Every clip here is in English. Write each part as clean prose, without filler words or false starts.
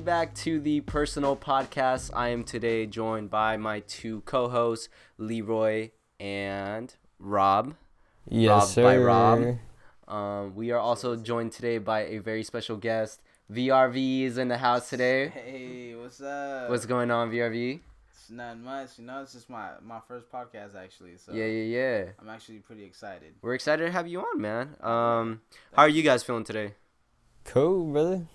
back to the Personal Podcast. I am today joined by my two co-hosts, Leroy and Rob. Yes, Rob sir. by Rob. We are also joined today by a very special guest. VRV is in the house today. Hey, what's up? What's going on, VRV? It's not much, it's just my first podcast actually. So Yeah. I'm actually pretty excited. We're excited to have you on, man. How are you guys feeling today? Cool, brother.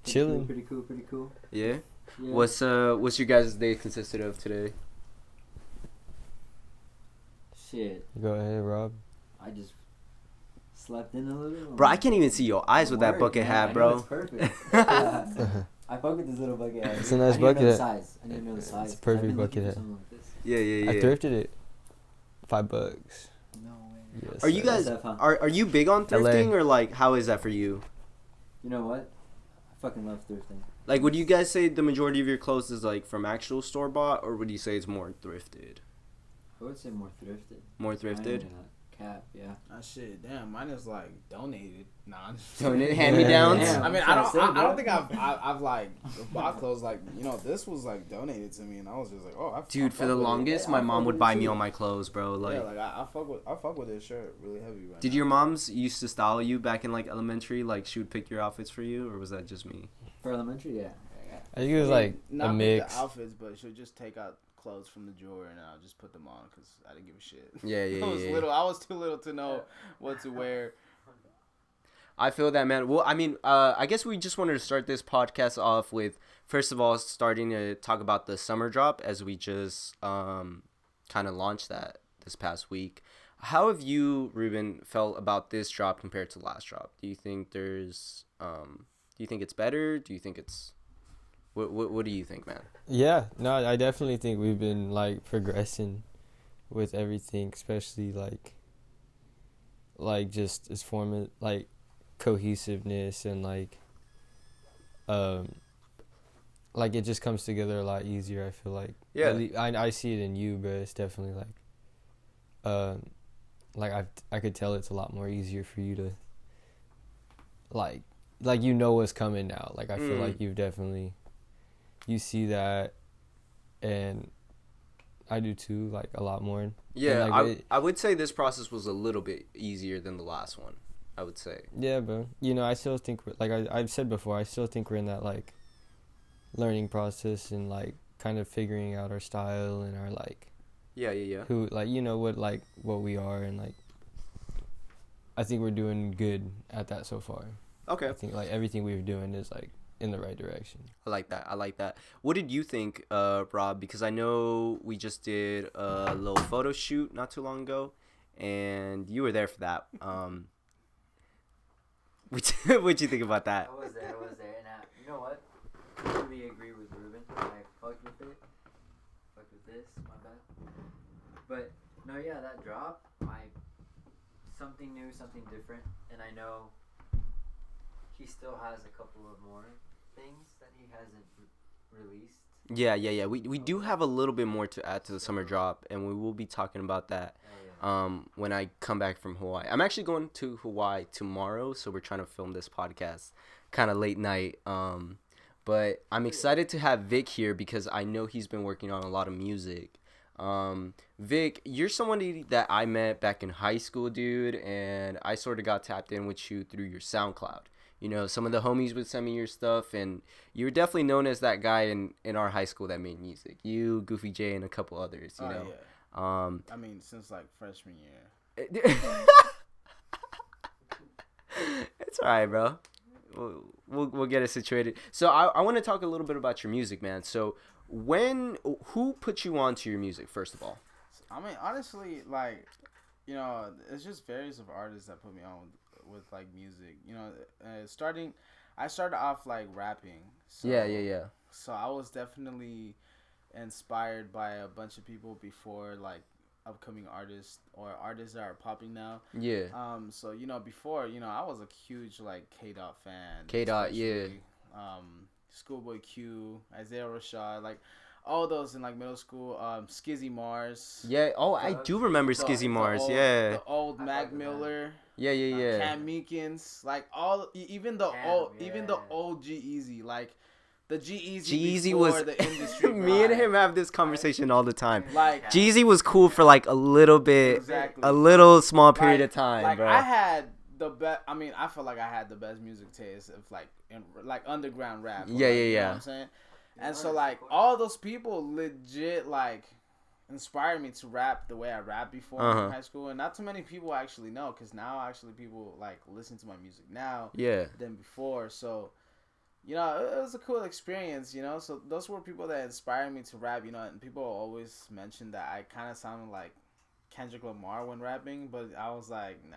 Chilling. Pretty cool. Yeah. What's your guys' day consisted of today? Shit, Go ahead, Rob. I just slept in a little. Bro, I can't even see your eyes with that bucket hat, bro. It's perfect. I fuck with this little bucket hat. It's a nice I bucket hat. I need to know the size. It's a perfect I've been bucket looking hat. for something like this. Yeah. I thrifted it. $5. No way. Yes. Are you guys SF, huh? are you big on thrifting or like how is that for you? You know what? I fucking love thrifting. Like, would you guys say the majority of your clothes is like from actual store bought, or would you say it's more thrifted? I would say more thrifted. More thrifted. Cap, yeah. Shit, damn, mine is like donated. Nah, I'm just Donated hand-me-downs? Damn. I mean, I'm trying to say, I bro. don't think I've like bought clothes like this was like donated to me, and I was just like, oh, Dude, for the longest, my mom would buy me all my clothes, bro. Like, I fuck with this shirt really heavy right did now. your moms used to style you back in like elementary? Like, she would pick your outfits for you, or was that just me? For elementary, yeah. I think it was like not a pick mix. the outfits, but she'll just take out clothes from the drawer and I'll just put them on because I didn't give a shit. Yeah. I was too little to know what to wear. I feel that, man. Well, I mean, I guess we just wanted to start this podcast off with, first of all, starting to talk about the summer drop as we just kind of launched that this past week. How have you, Ruben, felt about this drop compared to last drop? Do you think there's, do you think it's better? Do you think it's, what do you think, man? Yeah, no, I definitely think we've been like progressing with everything, especially like just as form like cohesiveness and like it just comes together a lot easier. I feel like I see it in you, but it's definitely like I could tell it's a lot more easier for you to like you know what's coming now. Like I feel like you've definitely you see that, and I do too, like a lot more. Yeah, like, I would say this process was a little bit easier than the last one, I would say. Yeah, but I still think I've said before, I still think we're in that like learning process and like kind of figuring out our style and our like Yeah. who like what we are, and like I think we're doing good at that so far. Okay. I think like everything we're doing is like in the right direction. I like that. What did you think, Rob? Because I know we just did a little photo shoot not too long ago, and you were there for that. What'd you think about that? I was there, and you know what? I totally agree with Ruben. I fucked with it. Fucked with this, my bad. But, no, yeah, that drop, something new, something different, and I know he still has a couple of more things that he hasn't released. Yeah. We do have a little bit more to add to the summer drop, and we will be talking about that when I come back from Hawaii. I'm actually going to Hawaii tomorrow, so we're trying to film this podcast kind of late night. But I'm excited to have Vic here because I know he's been working on a lot of music. Vic, you're somebody that I met back in high school, dude, and I sort of got tapped in with you through your SoundCloud. You know, some of the homies would send me your stuff, and you were definitely known as that guy in our high school that made music. You, Goofy J, and a couple others, you know. Yeah. I mean, since like freshman year. It's all right, bro. We'll get it situated. So I want to talk a little bit about your music, man. So who put you on to your music, first of all? I mean, honestly, like, it's just various of artists that put me on with like music. I started off like rapping. So, Yeah. So I was definitely inspired by a bunch of people before, like upcoming artists or artists that are popping now. Yeah. So before, I was a huge like K-Dot fan. K-Dot, yeah. Schoolboy Q, Isaiah Rashad, like all those in like middle school. Skizzy Mars. Yeah. Oh, I do remember Skizzy Mars. The old Mac Miller. Yeah. Cam Meekins, like even the old G-Eazy, like the G-Eazy G-Eazy before was the industry. me and grind. him have this conversation all the time. Like G-Eazy was cool for like a little bit, exactly. a little small period Like- of time, like bro. I had the best. I mean, I feel like I had the best music taste of like underground rap. Yeah, like, yeah, You know yeah. what I'm saying? And Yeah, so of like course. all those people legit like inspired me to rap the way I rapped before Uh-huh. in high school, and not too many people actually know, because now actually people like listen to my music now Yeah. than before. So you know, it was a cool experience, you know. So those were people that inspired me to rap, you know. And people always mention that I kind of sounded like Kendrick Lamar when rapping, but I was like, nah.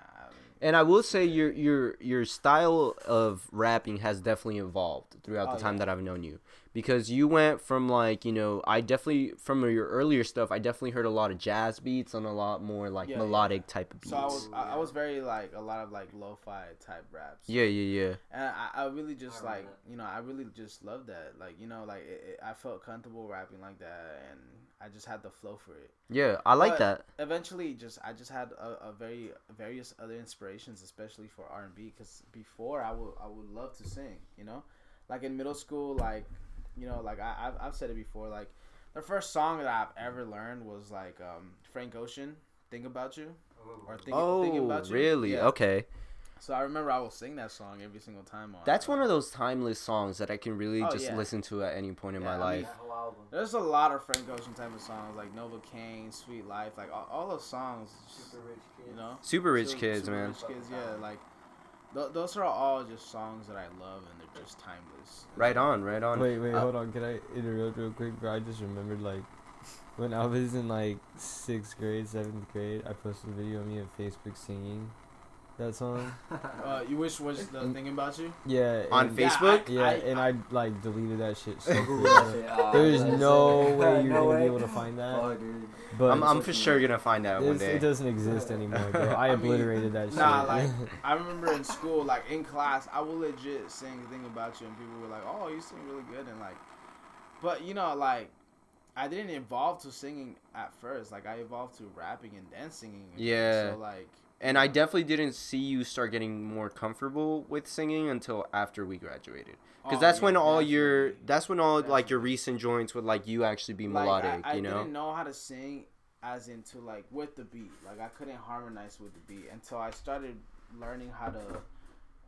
And I will say your style of rapping has definitely evolved throughout the Oh, time yeah. that I've known you, because you went from like, you know, I definitely from your earlier stuff I definitely heard a lot of jazz beats and a lot more like Yeah, melodic type of beats. So I was very like a lot of like lo-fi type raps. Yeah, yeah, yeah. And I really just I like, remember you know, I really just loved that. Like, you know, like I felt comfortable rapping like that, and I just had the flow for it. Yeah, I like But that. Eventually, I just had a very various other inspirations, especially for R&B. Because before I would love to sing, you know, like in middle school, like, you know, like I've said it before, like the first song that I've ever learned was like Frank Ocean, "Think About You," or Thinking Oh, About You. really? Yeah. Okay. So I remember I will sing that song every single time. That's one of those timeless songs that I can really Oh, just yeah. listen to at any point in Yeah, my I life. mean, That whole album. There's a lot of Frank Ocean type of songs, like Novocaine, Sweet Life, like all those songs. Just, Super Rich Kid. you know, Super Rich Super- Kids, Super man. Rich Kids, yeah, like those are all just songs that I love, and they're just timeless. Right on, right on. Wait, Uh, hold on. Can I interrupt real quick, bro? I just remembered, like, when I was in, like, 6th grade, 7th grade, I posted a video of me on Facebook singing that song. You wish was the Thinking About You? Yeah. On and- Facebook? Yeah, and I, like, deleted that shit so Google quick. that shit. There's That's no it. way you're No gonna be way. able to find that. Fuck, dude. But I'm for sure gonna find out one day. it doesn't exist anymore, bro. I I mean, obliterated that shit. Nah, like I remember in school, like in class, I would legit sing "Thinking About You," and people were like, "Oh, you sing really good," and like, but you know, like, I didn't evolve to singing at first. Like, I evolved to rapping and then singing. Again. Yeah. So like, And I definitely didn't see you start getting more comfortable with singing until after we graduated. Because oh, that's yeah, when all definitely. like your recent joints would like you actually be melodic, I you know? didn't know how to sing as into like with the beat. Like I couldn't harmonize with the beat until I started learning how to.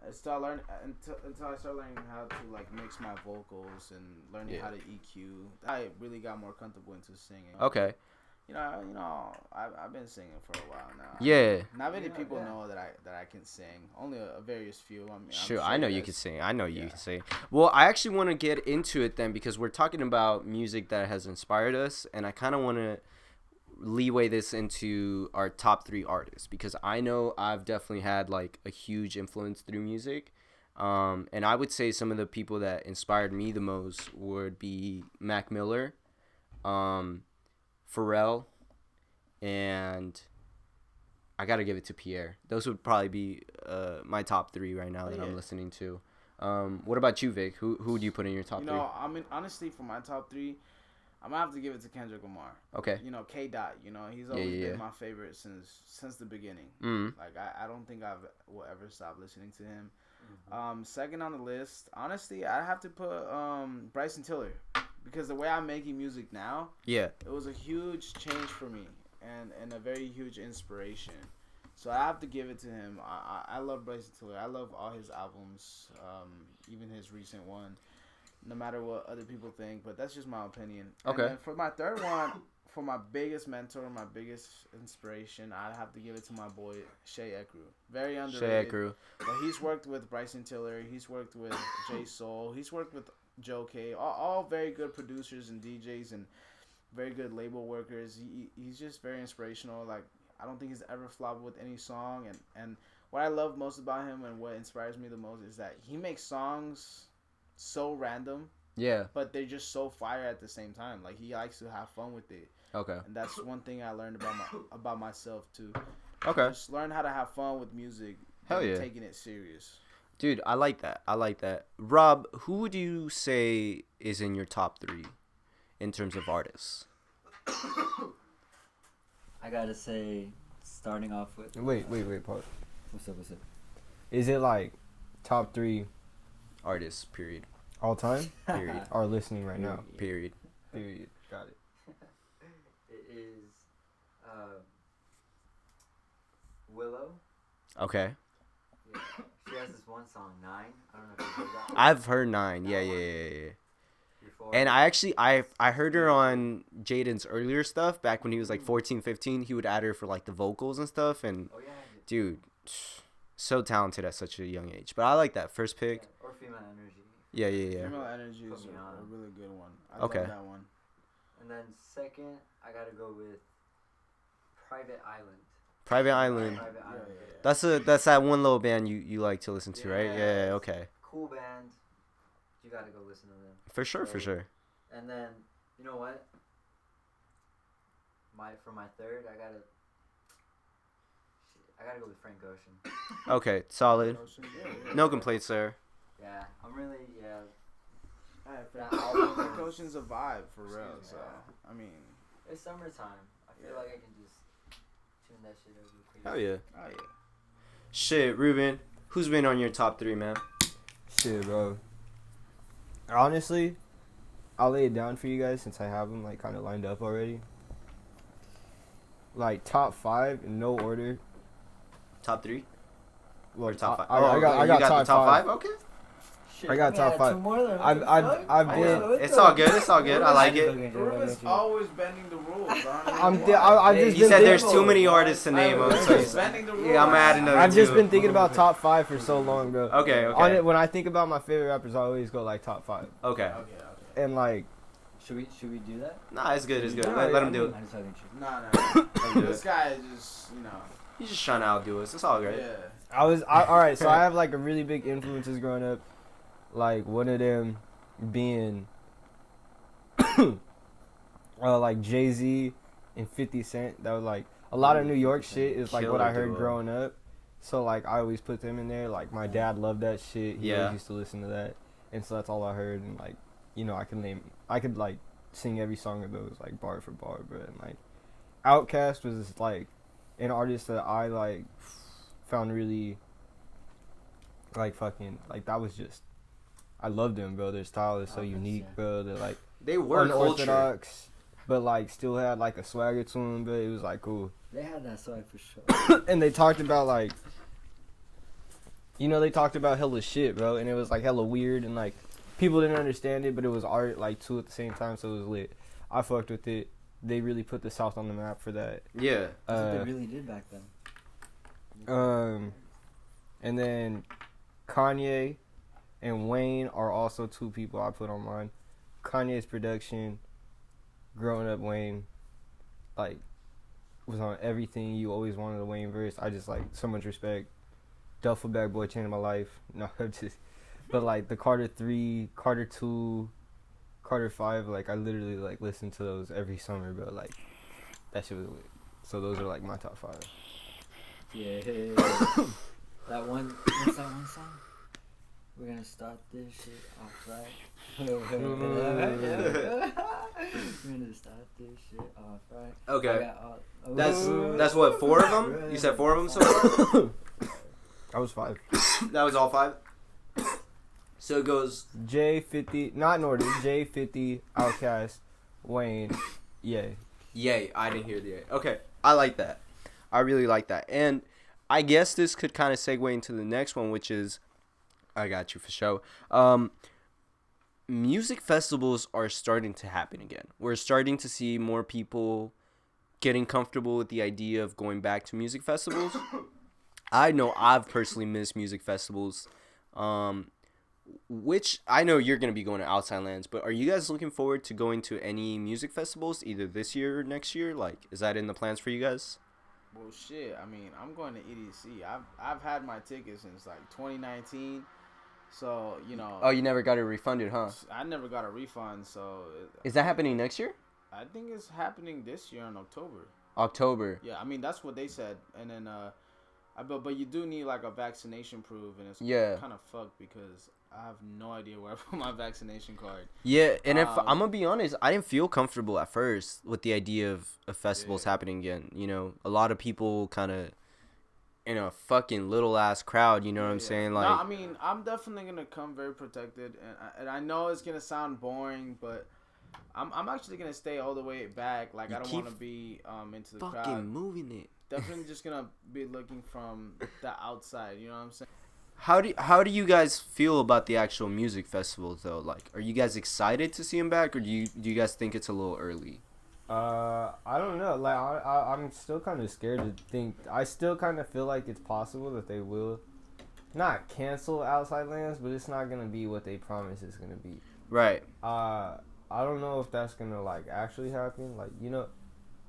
Until I started learning how to like mix my vocals and learning Yeah. how to EQ. I really got more comfortable into singing. Okay. You know, I've been singing for a while now. Yeah. Not many Yeah, people yeah. know that I can sing. Only a various few. I mean, I'm Sure, I know you guys- can sing. I know you yeah. can sing. Well, I actually want to get into it then because we're talking about music that has inspired us, and I kind of want to leeway this into our top 3 artists because I know I've definitely had like a huge influence through music. And I would say some of the people that inspired me the most would be Mac Miller, Pharrell, and I gotta give it to Pierre. Those would probably be my top 3 right now that yeah. I'm listening to. What about you, Vic? Who would you put in your top 3? I mean, honestly, for my top 3, I'm gonna have to give it to Kendrick Lamar. Okay. You know, K. Dot. You know, he's always yeah. been my favorite since the beginning. Mm. Like I don't think will ever stop listening to him. Mm-hmm. Second on the list, honestly, I have to put Bryson Tiller, because the way I'm making music now, Yeah. it was a huge change for me and a very huge inspiration. So I have to give it to him. I love Bryson Tiller. I love all his albums, even his recent one. No matter what other people think, but that's just my opinion. Okay. And then for my third one, for my biggest mentor, my biggest inspiration, I'd have to give it to my boy Shay Ekru. Very underrated. Shay Ekru. But he's worked with Bryson Tiller. He's worked with J Soul. He's worked with Joe K. All very good producers and DJs and very good label workers. He's just very inspirational. Like, I don't think he's ever flopped with any song. And what I love most about him and what inspires me the most is that he makes songs so random, Yeah. but they're just so fire at the same time. Like, he likes to have fun with it. Okay. And that's one thing I learned about myself too. Okay. Just learn how to have fun with music. Hell than yeah. Taking it serious. Dude, I like that. I like that. Rob, who would you say is in your top 3 in terms of artists? I gotta say, starting off with. Wait, pause. What's up? Is it like top 3? Artists, period. All time Period. are listening right now. Period. Period. Got it. It is Willow. Okay. Yeah. She has this one song, 9. I don't know if you've heard that one. I've heard 9. Yeah. Before. And I heard her on Jaden's earlier stuff back when he was like 14, 15. He would add her for like the vocals and stuff. And Oh, yeah. dude, so talented at such a young age. But I like that first pick. Or Female Energy. Yeah. Female Energy is Put me on. a really good one. I Okay. love that one. And then second, I gotta go with Private Island. Private Island. Private Island. That's that one little band you like to listen to, right? Yeah. Yeah. Okay. Cool band. You gotta go listen to them. For sure. And then, you know what? For my third, I gotta go with Frank Ocean. Okay. Solid. Yeah. No complaints there. Yeah, I'm really Hey, That Frank album is- Ocean's a vibe for real. Excuse So me. I mean, It's summertime. I feel Yeah. like I can just tune that shit over. Pretty Hell yeah. oh yeah. Shit, Ruben. Who's been on your top 3, man? Shit, bro. Honestly, I'll lay it down for you guys since I have them like kind of lined up already. Like top 5 in no order. Top 3? Well, Or top 5? I got you got top the top 5? 5. Okay. Shit, I got we top had 5. 2 more than I've been. It's all good. It's all good. I like it. Ruben's always bending the rules. I don't know I'm. why. I've just He been. said there's thinking- too many artists to name them. So He's bending the rules. yeah, I'm adding another I've just 2. been thinking about top 5 for so long, bro. Okay. On it, when I think about my favorite rappers, I always go like top 5. Okay. Okay. And like, Should we do that? Nah, it's good. It's good. Yeah, Let yeah, him do it. I'm just talking shit. No. This guy is just, He's just trying to outdo us. It's all great. yeah. all right. So I have like a really big influences growing up. Like one of them being like Jay-Z and 50 Cent. That was like a lot of New York shit is like what I heard Killer duo. growing up. So like I always put them in there. Like my dad loved that shit. He Yeah. always used to listen to that, and so that's all I heard. And like I could like sing every song of those like bar for bar, bro. And like Outkast was like an artist that I like found really like fucking like that was just I loved them, bro. Their style is so Outkast, unique, yeah. bro. They're like They were culture. unorthodox, but like still had like a swagger to them, but it was like cool. They had that swag for sure. And they talked about like they talked about hella shit, bro, and it was like hella weird and like people didn't understand it, but it was art like too at the same time, so it was lit. I fucked with it. They really put the South on the map for that. Yeah. That's what they really did back then. And then Kanye and Wayne are also 2 people I put on mine. Kanye's production, growing up, Wayne, like, was on everything you always wanted a Wayne verse. I just, like, so much respect. Duffel Bag Boy changed my life. No, but, like, the Carter 3, Carter 2, Carter 5, like, I literally, like, listen to those every summer, bro. Like, that shit was lit. So those are, like, my top 5. Yeah. That one. What's that one song? We're gonna start this shit off right. We're gonna start this shit off right. Okay. Oh. That's what, 4 of them? You said 4 of them so far? I was 5. That was all 5? So it goes J50, not in order. J50, Outkast, Wayne, Ye. Yay. I didn't hear the yay. Okay. I like that. I really like that. And I guess this could kind of segue into the next one, which is, I got you for show. Music festivals are starting to happen again. We're starting to see more people getting comfortable with the idea of going back to music festivals. I know I've personally missed music festivals, which I know you're going to be going to Outside Lands, but are you guys looking forward to going to any music festivals either this year or next year? Like, is that in the plans for you guys? Well, shit. I mean, I'm going to EDC. I've had my ticket since like 2019. So Oh, you never got it refunded, huh? I never got a refund. So Is that happening next year? I think it's happening this year in October. October. Yeah, I mean that's what they said. And then but you do need like a vaccination proof, and it's kind of fucked because I have no idea where I put my vaccination card. Yeah, and if I'm gonna be honest, I didn't feel comfortable at first with the idea of festivals happening again. A lot of people kind of in a fucking little ass crowd. You know what I'm saying? Like, no, I mean, I'm definitely gonna come very protected, and I know it's gonna sound boring, but I'm actually gonna stay all the way back. Like, I don't want to be into the fucking crowd. moving it. Definitely just gonna be looking from the outside. You know what I'm saying? How do you guys feel about the actual music festivals though? Like, are you guys excited to see them back, or do you guys think it's a little early? I don't know. Like, I'm still kind of scared to think. I still kind of feel like it's possible that they will not cancel Outside Lands, but it's not gonna be what they promise it's gonna be. Right. I don't know if that's gonna like actually happen. Like,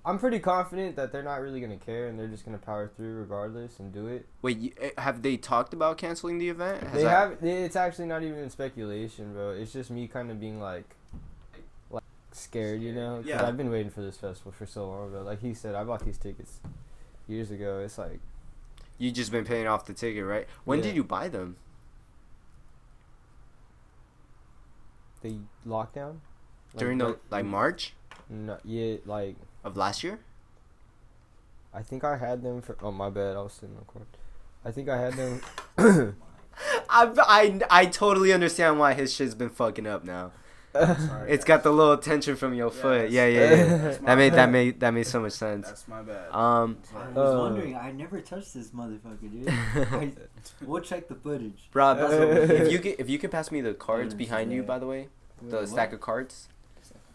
I'm pretty confident that they're not really gonna care and they're just gonna power through regardless and do it. Wait, have they talked about canceling the event? Have. It's actually not even in speculation, bro. It's just me kind of being like scared, Cause Yeah. I've been waiting for this festival for so long, bro. Like he said, I bought these tickets years ago. It's like You just been paying off the ticket, right? When Yeah. did you buy them? the lockdown. During the March No, yeah, like of last year? I think I had them for. Oh my bad, I was sitting on court. I think I had them. I totally understand why his shit's been fucking up now. Sorry, It's guys. got the little tension from your foot. that's- Yeah. that's my That made so much sense. That's my bad. I was Uh, wondering. I never touched this motherfucker, dude. We'll check the footage. Bro, Uh, if you could pass me the cards behind you, by the way, the stack of cards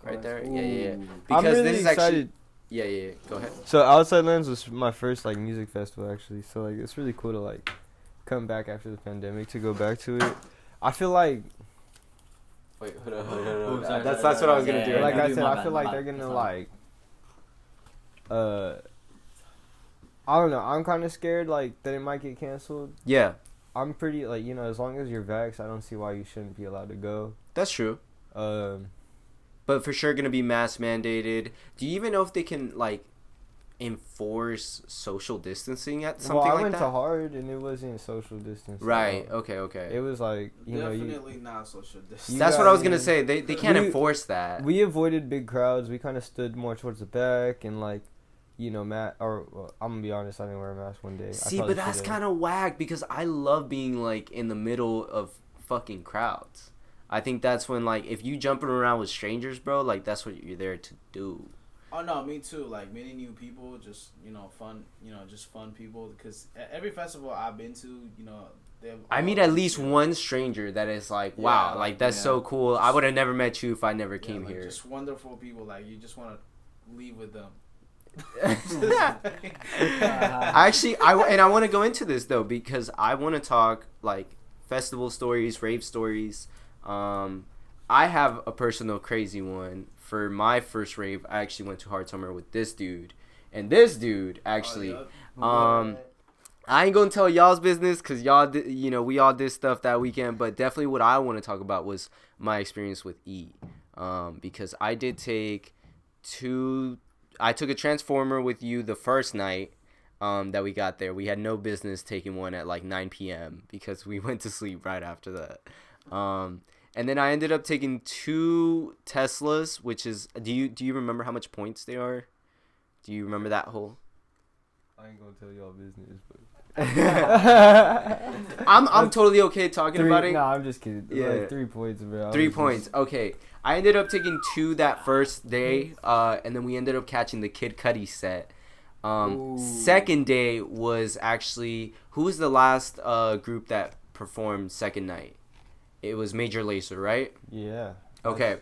right there. Yeah. Ooh. Because I'm really this is excited. actually yeah. Go ahead. So Outside Lands was my first like music festival actually. So like it's really cool to like come back after the pandemic to go back to it. I feel like Wait, hold Oh, on. sorry, That's sorry, what I was gonna yeah, do. yeah, Right like now. I Dude, said, my I bad, feel my like bad. they're gonna It's like I don't know. I'm kind of scared like that it might get canceled. Yeah, I'm pretty like as long as you're vaxxed, I don't see why you shouldn't be allowed to go. that's true. Um, But for sure gonna be mask mandated. Do you even know if they can like enforce social distancing at something well, I like went that? to Hard and it wasn't social distance. at Right. all. Okay. It was like Definitely not social distance. That's what I was guys- gonna say. They can't We- enforce that. We avoided big crowds. We kind of stood more towards the back and like, Matt. Or well, I'm gonna be honest, I didn't wear a mask one day. See, but that's kind of whack because I love being like in the middle of fucking crowds. I think that's when like if you jumping around with strangers, bro, like that's what you're there to do. Oh no, me too. Like meeting new people, just fun. Just fun people. Because every festival I've been to, they have. I meet at least one stranger that is like, wow, Yeah, like that's yeah. so cool. I would have never met you if I never came like, here. Just wonderful people. Like you just want to leave with them. Actually, I want to go into this though because I want to talk like festival stories, rave stories. I have a personal crazy one. For my first rave, I actually went to Hard Summer with this dude, and this dude actually. I ain't gonna tell y'all's business because y'all, we all did stuff that weekend. But definitely, what I want to talk about was my experience with E, because I did take I took a Transformer with you the first night that we got there. We had no business taking one at like 9 p.m. because we went to sleep right after that. And then I ended up taking 2 Teslas, which is do you remember how much points they are? Do you remember that whole? I ain't gonna tell y'all business, but I'm totally okay talking about it. No, I'm just kidding. Yeah. Like 3 points, bro. 3 points. Okay. I ended up taking 2 that first day, and then we ended up catching the Kid Cudi set. Second day was actually who was the last group that performed second night? It was Major Lazer, right? Yeah. Okay.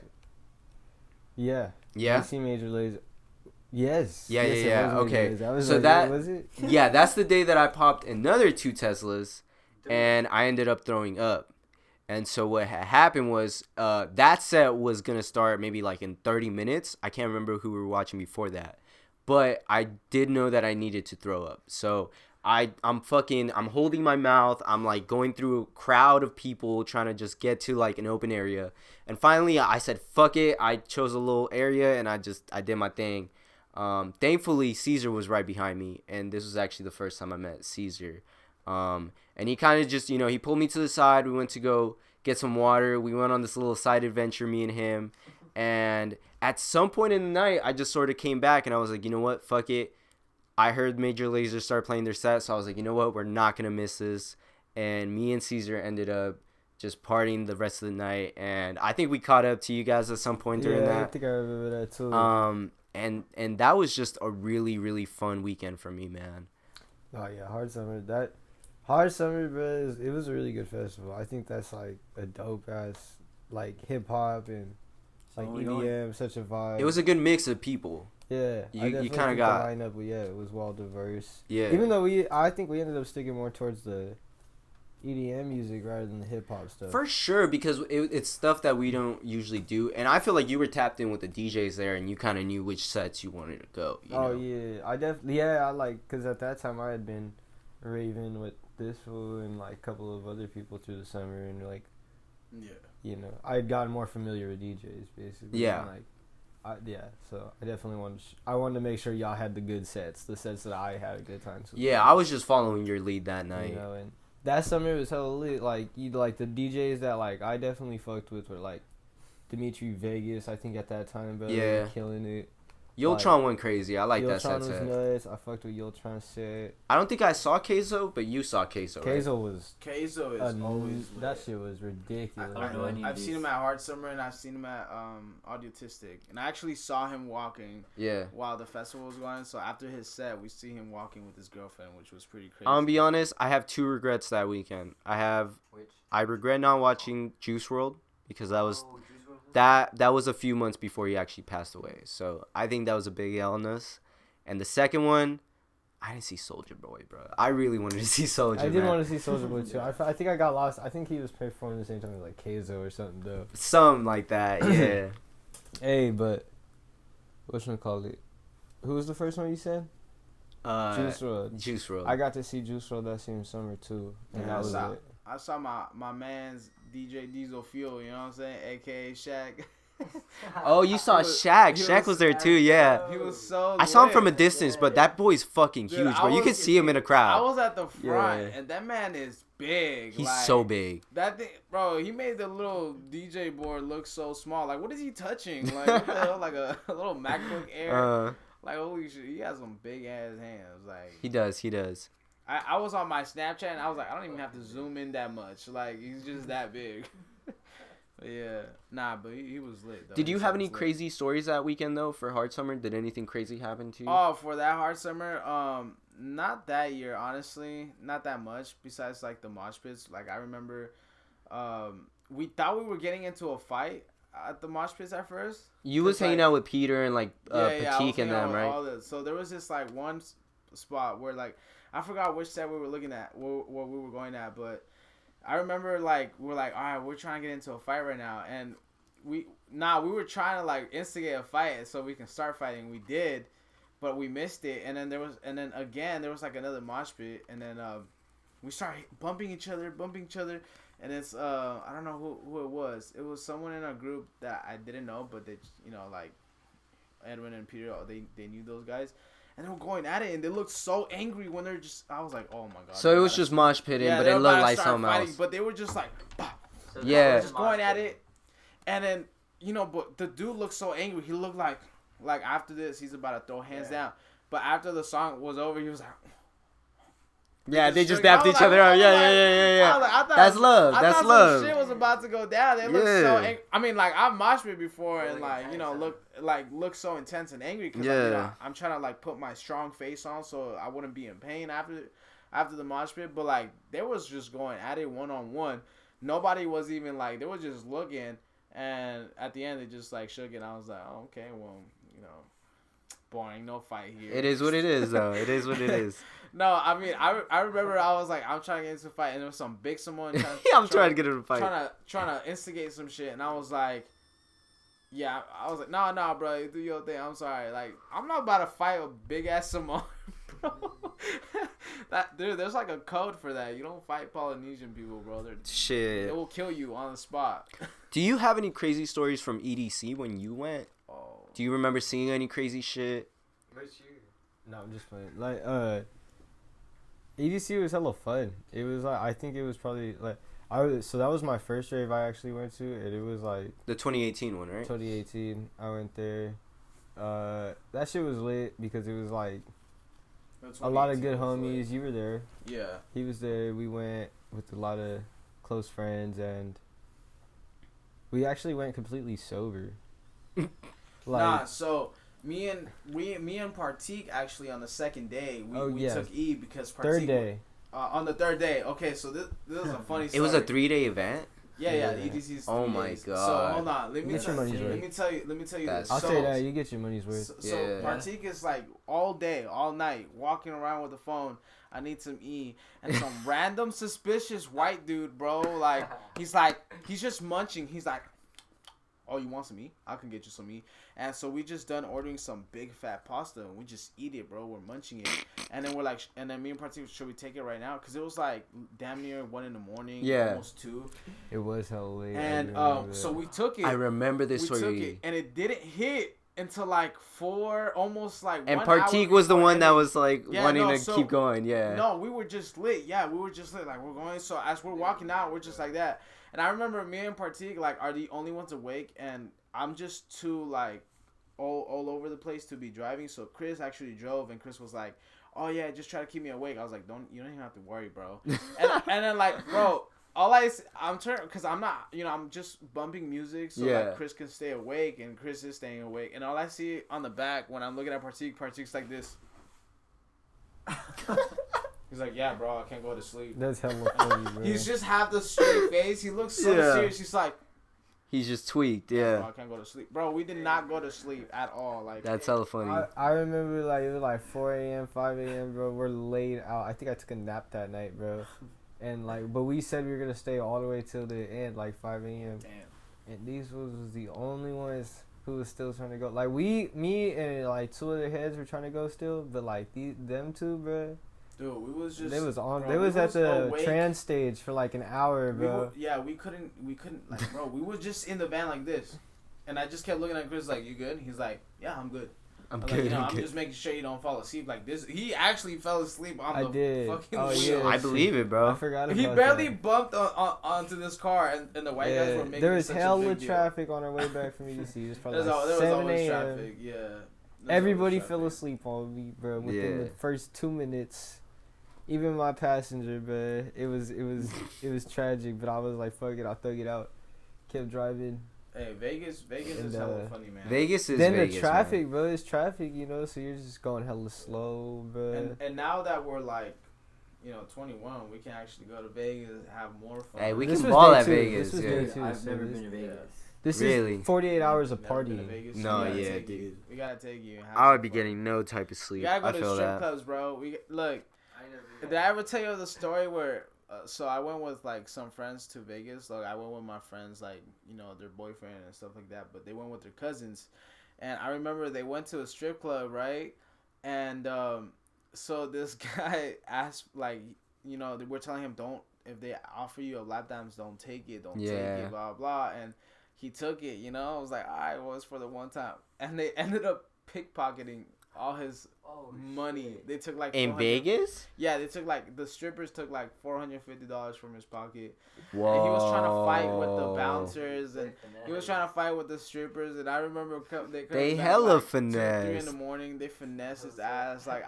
Yeah. Yeah. You see Major Lazer. Yes. Yeah, Yes, yeah, it yeah. was Major Okay. Lazer. I was So like, that- what was it? Yeah, that's the day that I popped another 2 Teslas, and I ended up throwing up. And so what happened was that set was going to start maybe like in 30 minutes. I can't remember who we were watching before that. But I did know that I needed to throw up. So I'm holding my mouth. I'm like going through a crowd of people trying to just get to like an open area. And finally I said, fuck it. I chose a little area and I did my thing. Thankfully Caesar was right behind me. And this was actually the first time I met Caesar. And he kind of just, he pulled me to the side. We went to go get some water. We went on this little side adventure, me and him. And at some point in the night, I just sort of came back and I was like, you know what? Fuck it. I heard Major Lazer start playing their set, so I was like, you know what, we're not gonna miss this. And me and Caesar ended up just partying the rest of the night, and I think we caught up to you guys at some point during that. I think I remember that too. And that was just a really, really fun weekend for me, man. Oh yeah, Hard Summer, bro. It was a really good festival. I think that's like a dope ass like hip hop and like EDM, such a vibe. It was a good mix of people. Yeah, you kind of got the lineup, but yeah, it was well diverse. Yeah, even though I think we ended up sticking more towards the EDM music rather than the hip hop stuff. For sure, because it's stuff that we don't usually do, and I feel like you were tapped in with the DJs there, and you kind of knew which sets you wanted to go. You know? Yeah, I like because at that time I had been raving with this fool and like a couple of other people through the summer, and like, you know, I had gotten more familiar with DJs basically. Yeah. And, like, so I definitely wanted to make sure y'all had the good sets, the sets that I had a good time. Yeah, I was just following your lead that night. You know, and that summer was hella lit. Like like the DJs that like I definitely fucked with were like Dimitri Vegas. I think at that time, but yeah, killing it. Yultron went crazy. I like that set. Yultron was nuts. I fucked with Yultron's set. I don't think I saw Queso, but you saw Queso. Queso right? Queso is always lit. That shit was ridiculous. I've seen him at Hard Summer and I've seen him at Audiotistic, and I actually saw him walking. Yeah. While the festival was going, so after his set, we see him walking with his girlfriend, which was pretty crazy. I'll be honest. I have 2 regrets that weekend. I regret not watching Juice World because that was. That was a few months before he actually passed away. So I think that was a big illness. And the second one, I didn't see Soulja Boy, bro. I really wanted to see Soulja. I did want to see Soulja Boy too. I think I got lost. I think he was performing the same time as like Keizo or something though. Something like that, yeah. Hey, but whatchamacallit? Who was the first one you said? Juice WRLD. Juice WRLD. I got to see Juice WRLD that same summer too, and that was it. I saw my man's DJ Diesel Fuel, you know what I'm saying, aka Shaq. Oh, you saw Shaq. Shaq was there too, yeah. He was so I saw him lit. from a distance, but that boy's fucking huge, bro. You can see him in a crowd. I was at the front, and that man is big. He's so big. That thing, bro, he made the little DJ board look so small. Like, what is he touching? Like, what the hell? Like a little MacBook Air? Like, holy shit, he has some big ass hands. Like, he does. I was on my Snapchat and I was like, I don't even have to zoom in that much. Like, he's just that big. Yeah. Nah, but he was lit, though. Did you have any crazy stories that weekend, though, for Hard Summer? Did anything crazy happen to you? Oh, for that Hard Summer? Not that year, honestly. Not that much, besides, like, the mosh pits. Like, I remember we thought we were getting into a fight at the mosh pits at first. You was hanging out with Peter and, like, Patik and them, right? So there was this, like, one spot where, like, I forgot which set we were looking at, where we were going at, but I remember, like, we're like, all right, we're trying to get into a fight right now, and we were trying to, like, instigate a fight so we can start fighting. We did, but we missed it, and then there was like another mosh pit, and then we started bumping each other, and it's I don't know who it was. It was someone in our group that I didn't know, but they, you know, like Edwin and Peter, they knew those guys. And they were going at it, and they looked so angry when they're just. I was like, "Oh my god!" So it was just mosh pitting, but it looked like something else. But they were just like, bah. So They were just going at it, and then but the dude looked so angry. He looked like after this, he's about to throw hands down. But after the song was over, he was like. Yeah, they just dapped each other up. Yeah. That's love. I That's thought love. some shit was about to go down. They looked so angry. I mean, like, I've moshed it before and, like, look so intense and angry because I'm trying to, like, put my strong face on so I wouldn't be in pain after the mosh pit. But, like, they was just going at it one-on-one. Nobody was even, like, they were just looking. And at the end, they just, like, shook it. And I was like, oh, okay, well, boring. No fight here. It is what it is, though. It is what it is. No, I mean, I remember I was like, I'm trying to get into a fight, and there was some big Samoan trying to get into a fight. Trying to instigate some shit, and I was like, yeah, I was like, no, bro, you do your thing. I'm sorry. Like, I'm not about to fight a big-ass Samoan, bro. There's like a code for that. You don't fight Polynesian people, bro. Shit. They will kill you on the spot. Do you have any crazy stories from EDC when you went? Oh. Do you remember seeing any crazy shit? Which year? No, I'm just playing. Like, EDC was hella fun. It was like, I think it was probably like so that was my first rave I actually went to, and it was like the 2018 one, right? 2018. I went there. That shit was lit because it was like a lot of good homies. You were there. Yeah. He was there. We went with a lot of close friends, and we actually went completely sober. Nah, so me and Partik actually on the second day we took E because Partik third day. On the third day. Okay, so this is a funny story. It was a 3-day event. Yeah, EDC's 3 Oh my days. god. So hold on, let me Get your money's worth. let me tell you this. I'll so, say that you get your money's worth. So Partik is like all day, all night, walking around with the phone. I need some E, and some random suspicious white dude, bro. Like he's just munching. He's like, oh, you want some E? I can get you some E. And so we just done ordering some big fat pasta, and we just eat it, bro. We're munching it, and then we're like, and then me and Partik, should we take it right now? Because it was like damn near 1 a.m, almost 2. It was hell late. And so we took it. I remember this we story. took it, and it didn't hit until like 4, almost like. And 1 hour Partik was the one that ending. was like wanting to keep going. Yeah. No, we were just lit. Yeah, we were just lit. Like we're going. So as we're walking out, we're just like that. And I remember me and Partik like are the only ones awake, and I'm just too like all over the place to be driving. So Chris actually drove, and Chris was like, "Oh yeah, just try to keep me awake." I was like, you don't even have to worry, bro." and then like, bro, I'm turning because I'm not, I'm just bumping music so like Chris can stay awake, and Chris is staying awake. And all I see on the back when I'm looking at Partik's like this. He's like, yeah, bro, I can't go to sleep. That's hella funny, bro. He's just have the straight face. He looks so serious. He's like, he's just tweaked. bro, Yeah. I can't go to sleep, bro. We did not go to sleep at all. Like That's hella funny. I remember like it was like 4 a.m., 5 a.m., bro. We're laid out. I think I took a nap that night, bro. And like, but we said we were gonna stay all the way till the end, like 5 a.m. Damn. And these was the only ones who was still trying to go. Like me and like 2 other heads were trying to go still, but like them two, bro. Dude, we was just. They was on. Bro, they was at the awake. trans stage for like an hour, bro. We couldn't like, bro. We were just in the van like this, and I just kept looking at Chris like, "You good?" He's like, "Yeah, I'm good." I'm good. good. I'm just making sure you don't fall asleep like this. He actually fell asleep on the fucking Oh, wheel. yeah. I believe it, bro. I forgot about He barely that. bumped onto this car, and the white guys were making there was such a hella big deal. traffic on our way back from EDC. It was probably There like was 7 always a.m. traffic. Yeah. Everybody fell asleep on me, bro. Within Yeah. the first 2 minutes. Even my passenger, bro. It was tragic, but I was like, fuck it, I'll thug it out. Kept driving. Hey, Vegas is hella funny, man. Vegas is Then Vegas, the traffic, man. bro. It's traffic, so you're just going hella slow, bro. And now that we're like, 21, we can actually go to Vegas and have more fun. Hey, we This can was ball day at two. Vegas. This was Yeah. day two. I've so never this- been to Vegas. This Really? is 48 hours of Never been to partying. Vegas? No, We gotta yeah, take you. dude. We gotta take you. and have I some would be fun. getting no type of You sleep. gotta go I to feel strip that. clubs, bro. Look. I never Did I ever tell you the story where? So I went with like some friends to Vegas. Like I went with my friends, like their boyfriend and stuff like that. But they went with their cousins, and I remember they went to a strip club, right? And so this guy asked, like, they were telling him, don't, if they offer you a lap dance, don't take it, take it, blah blah. And he took it. I was like, all right, well, it's for the one time. And they ended up pickpocketing all his money. shit. They took like In 400 Vegas? Yeah, they took the strippers took like $450 from his pocket. Whoa. And he was trying to fight with the bouncers, and Finesse. he was trying to fight with the strippers. And I remember They back, hella like, 2 or 3 in finesse. the morning. They finessed his ass. Like,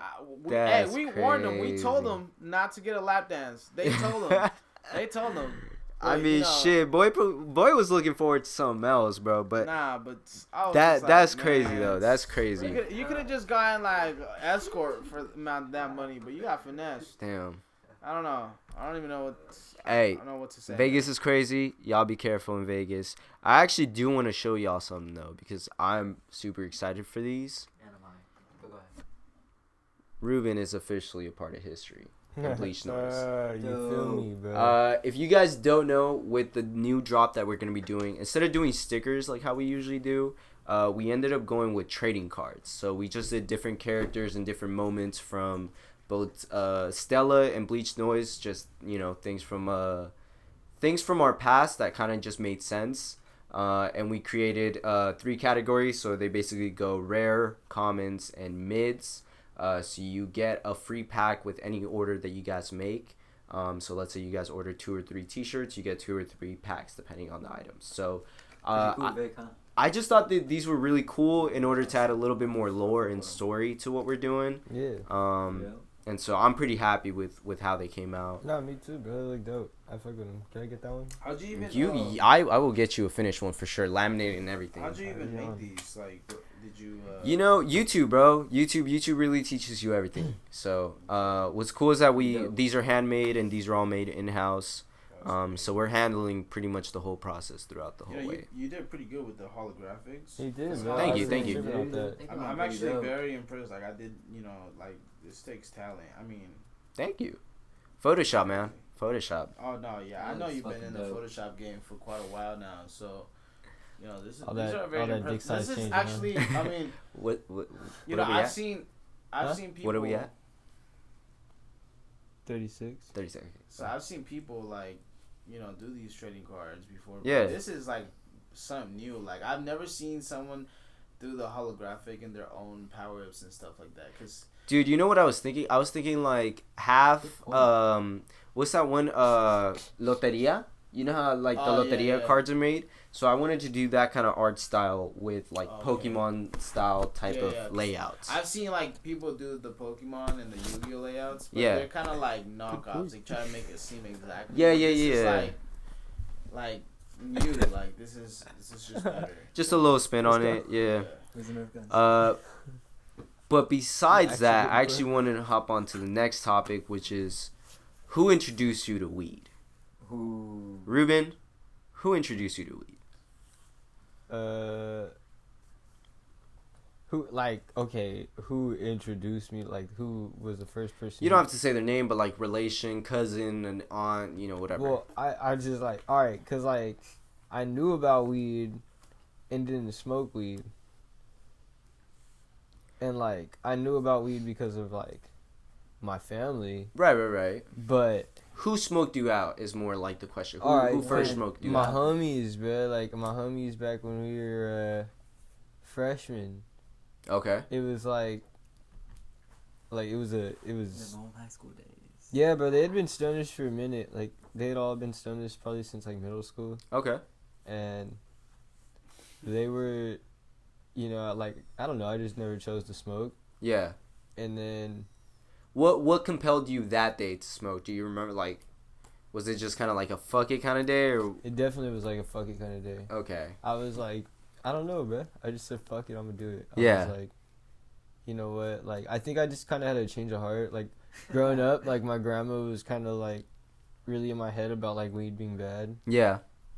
That's we warned him. We told crazy. him not to get a lap dance. They told him. They told him. I But, mean, shit, boy was looking forward to something else, bro. But Nah, but I was that just like, that's crazy man, though. That's crazy. You could have just gotten like escort for that money, but you got finessed. Damn. I don't know. I don't even know what. Hey, I don't know what to say. Vegas is crazy. Y'all be careful in Vegas. I actually do want to show y'all something though, because I'm super excited for these. And am I. But go ahead. Ruben is officially a part of history. Bleach noise. You feel me, bro? If you guys don't know, with the new drop that we're gonna be doing, instead of doing stickers like how we usually do, we ended up going with trading cards. So we just did different characters and different moments from both Stella and Bleach Noise. Just things from our past that kind of just made sense. And we created 3 categories. So they basically go rare, commons, and mids. So you get a free pack with any order that you guys make. So let's say you guys order 2 or 3 t-shirts, you get 2 or 3 packs depending on the items. So Pretty cool, Vic, huh? I just thought that these were really cool in order to add a little bit more lore and story to what we're doing. Yeah. And so I'm pretty happy with how they came out. No, me too, bro. They look dope. I fuck with them. Can I get that one? How'd you even? I will get you a finished one for sure, laminated and everything. How'd you even make these? Like, did you? You know, YouTube, bro. YouTube really teaches you everything. So, what's cool is that these are handmade and these are all made in house. So we're handling pretty much the whole process throughout the whole way. You did pretty good with the holographics. You did, bro. Thank you. I'm actually very impressed. Like I did, like this takes talent. I mean, thank you. Photoshop, man. Photoshop. Oh no, yeah, I know you've been in the Photoshop game for quite a while now, so these are very impressive. This is actually, I mean, what I've seen people. What are we at? 36. 36. So I've seen people like, do these trading cards before. Yeah. This is like something new. Like I've never seen someone do the holographic in their own power ups and stuff like that. Cause dude, you know what I was thinking? I was thinking like half. What's that one? Loteria. You know how like the Loteria cards are made. So I wanted to do that kind of art style with like Pokemon style type of layouts. I've seen like people do the Pokemon and the Yu-Gi-Oh layouts, but they're kind of like knockoffs. They try to make it seem exactly. Yeah. Is like new. Like this is just better. Just a little spin on it. Yeah. But besides that, I actually wanted to hop on to the next topic, which is who introduced you to weed? Ruben, who introduced you to weed? Who introduced me? Like, who was the first person? You don't have to say their name, but like relation, cousin, and aunt, whatever. Well, I just like, all right, cause like I knew about weed and didn't smoke weed, and like I knew about weed because of like my family. Right. But who smoked you out is more like the question. Who first smoked you my out? My homies, bro. Like my homies back when we were freshmen. Okay. It was like it was the old high school days. Yeah, bro. They had been stoners for a minute. Like they had all been stoners probably since like middle school. Okay. And they were, like I don't know. I just never chose to smoke. Yeah. And then. What compelled you that day to smoke? Do you remember, like, was it just kind of like a fuck it kind of day, or? It definitely was like a fuck it kind of day. Okay. I was like, I don't know, bro. I just said fuck it, I'm gonna do it. I was like, you know what? Like, I think I just kind of had a change of heart. Like, growing up, like my grandma was kind of like really in my head about like weed being bad. Yeah.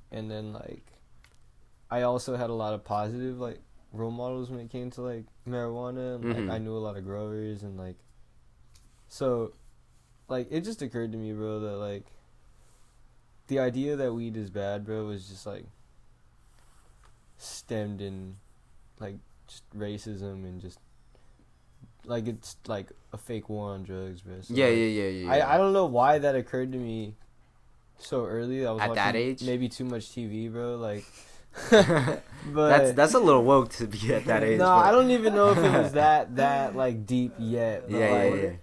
And then like, I also had a lot of positive like role models when it came to like marijuana. And, like I knew a lot of growers and like. So, like, it just occurred to me, bro, that, like, the idea that weed is bad, bro, was just, like, stemmed in, like, just racism and just, like, it's, like, a fake war on drugs, bro. So, yeah. I don't know why that occurred to me so early. I was at watching that age? maybe too much TV, bro, like... but that's a little woke to be at that age. No, I don't even know if it was that, like, deep yet. But Yeah.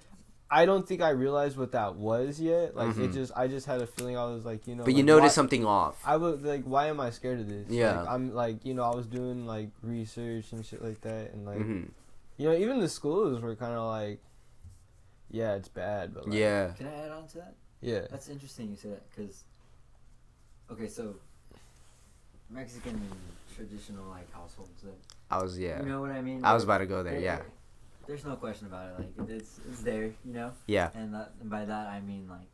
I don't think I realized what that was yet. Like I just had a feeling. I was like, But like, you noticed something off. I was like, why am I scared of this? Yeah. Like, I'm like, I was doing like research and shit like that, and like, even the schools were kind of like, yeah, it's bad, but like, yeah. Can I add on to that? Yeah. That's interesting you say that because, okay, so Mexican traditional like households. You know what I mean? I was about to go there. Yeah. There's no question about it. Like it's there, Yeah. And by that I mean like.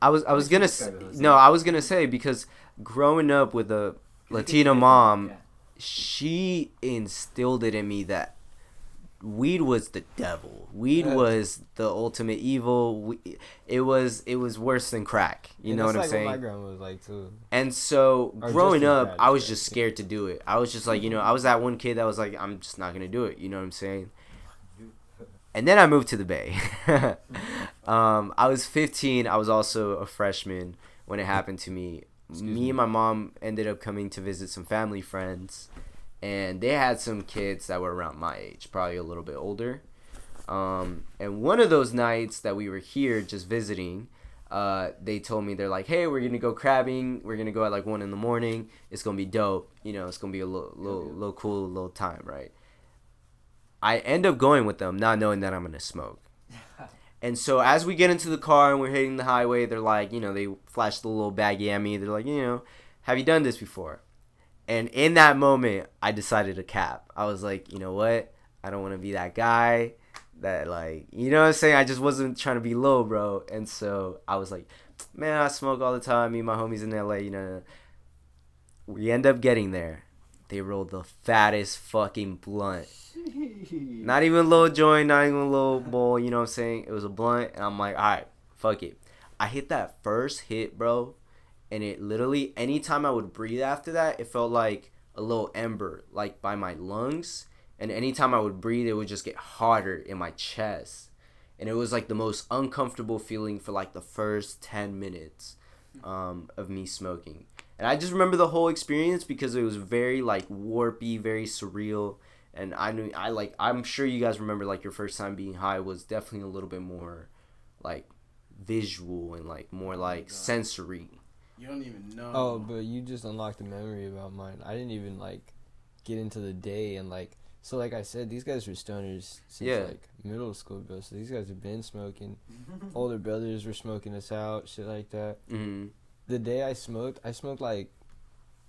I was gonna say because growing up with a Latina mom, she instilled it in me that weed was the devil. Weed was the ultimate evil. It was worse than crack. You know what I'm saying? What my grandma was like too. And so growing up, I was just scared to do it. I was just like, I was that one kid that was like, I'm just not gonna do it. You know what I'm saying? And then I moved to the Bay. I was 15. I was also a freshman when it happened to me. Me and my mom ended up coming to visit some family friends. And they had some kids that were around my age, probably a little bit older. And one of those nights that we were here just visiting, they told me, they're like, hey, we're gonna go crabbing. We're gonna go at like 1 a.m. It's gonna be dope. You know, it's gonna be a little cool little time, right? I end up going with them, not knowing that I'm gonna smoke. And so as we get into the car and we're hitting the highway, they're like, you know, they flash the little baggie at me. They're like, you know, have you done this before? And in that moment, I decided to cap. I was like, you know what? I don't want to be that guy that, like, you know what I'm saying? I just wasn't trying to be low, bro. And so I was like, man, I smoke all the time. Me and my homies in LA, you know. We end up getting there. They rolled the fattest fucking blunt. Not even a little joint, not even a little bowl, you know what I'm saying? It was a blunt, and I'm like, all right, fuck it. I hit that first hit, bro, and it literally, anytime I would breathe after that, it felt like a little ember, like by my lungs, and anytime I would breathe, it would just get harder in my chest, and it was like the most uncomfortable feeling for like the first 10 minutes of me smoking. And I just remember the whole experience because it was very like warpy, very surreal. And I'm sure you guys remember like your first time being high was definitely a little bit more like visual and like more like sensory. You don't even know. Oh, but you just unlocked a memory about mine. I didn't even like get into the day and like, so like I said, these guys were stoners since like middle school, bro. So these guys have been smoking. Older brothers were smoking us out, shit like that. Mm-hmm. The day I smoked like